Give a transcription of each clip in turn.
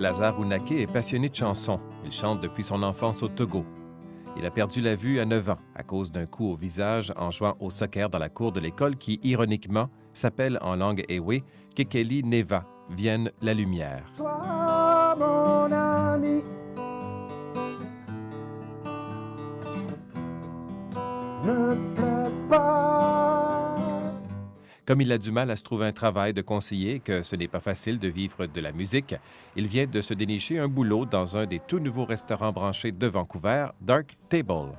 Lazare Ounaké est passionné de chansons. Il chante depuis son enfance au Togo. Il a perdu la vue à 9 ans à cause d'un coup au visage en jouant au soccer dans la cour de l'école qui, ironiquement, s'appelle en langue ewe Kekeli Neva, Vienne la lumière. Toi, mon ami, ne pleure pas. Comme il a du mal à se trouver un travail de conseiller et que ce n'est pas facile de vivre de la musique, il vient de se dénicher un boulot dans un des tout nouveaux restaurants branchés de Vancouver, Dark Table.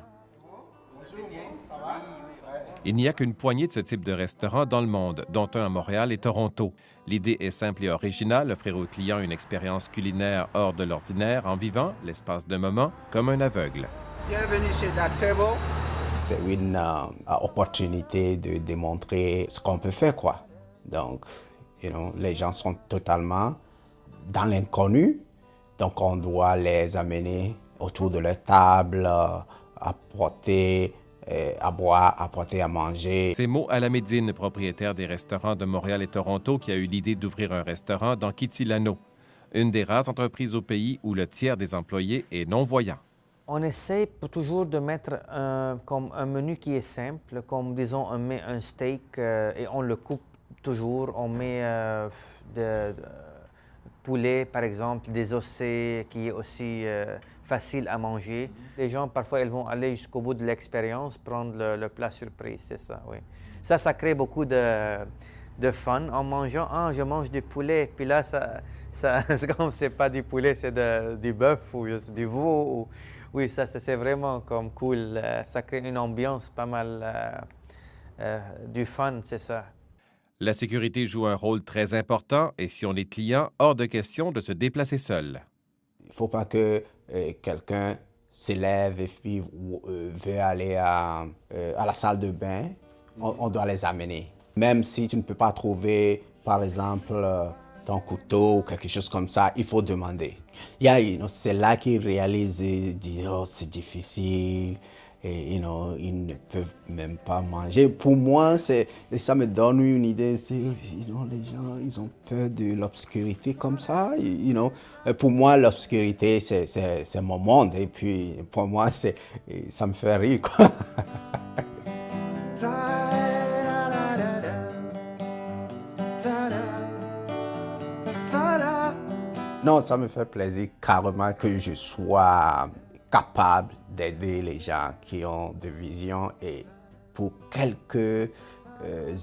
Il n'y a qu'une poignée de ce type de restaurants dans le monde, dont un à Montréal et Toronto. L'idée est simple et originale, offrir aux clients une expérience culinaire hors de l'ordinaire en vivant, l'espace d'un moment, comme un aveugle. Bienvenue chez Dark Table. C'est une opportunité de démontrer ce qu'on peut faire, quoi. Donc, les gens sont totalement dans l'inconnu, donc on doit les amener autour de leur table, apporter à boire, apporter à manger. C'est Mo Alamedine, propriétaire des restaurants de Montréal et Toronto, qui a eu l'idée d'ouvrir un restaurant dans Kitilano, une des rares entreprises au pays où le tiers des employés est non-voyant. On essaie toujours de mettre comme un menu qui est simple, comme disons on met un steak et on le coupe toujours. On met de poulet par exemple, des ossets qui est aussi facile à manger. Les gens parfois ils vont aller jusqu'au bout de l'expérience, prendre le plat surprise, c'est ça, oui. Ça crée beaucoup de fun en mangeant. Ah, je mange du poulet, puis là c'est comme c'est pas du poulet, c'est du bœuf ou du veau. Oui, ça c'est vraiment comme cool. Ça crée une ambiance pas mal du fun, c'est ça. La sécurité joue un rôle très important et si on est client, hors de question de se déplacer seul. Il ne faut pas que quelqu'un s'élève et puis veut aller à la salle de bain. On doit les amener. Même si tu ne peux pas trouver, par exemple, ton couteau ou quelque chose comme ça, il faut demander. C'est là qu'ils réalisent et disent « Oh, c'est difficile ». Et, ils ne peuvent même pas manger. Pour moi, ça me donne une idée. Les gens, ils ont peur de l'obscurité comme ça. Pour moi, l'obscurité, c'est mon monde. Et puis, pour moi, ça me fait rire, quoi. Non, ça me fait plaisir carrément que je sois capable d'aider les gens qui ont des visions et pour quelques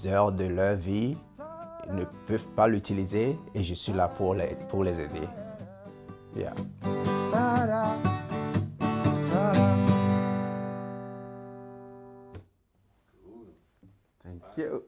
heures de leur vie, ils ne peuvent pas l'utiliser et je suis là pour les aider. Yeah. Thank you.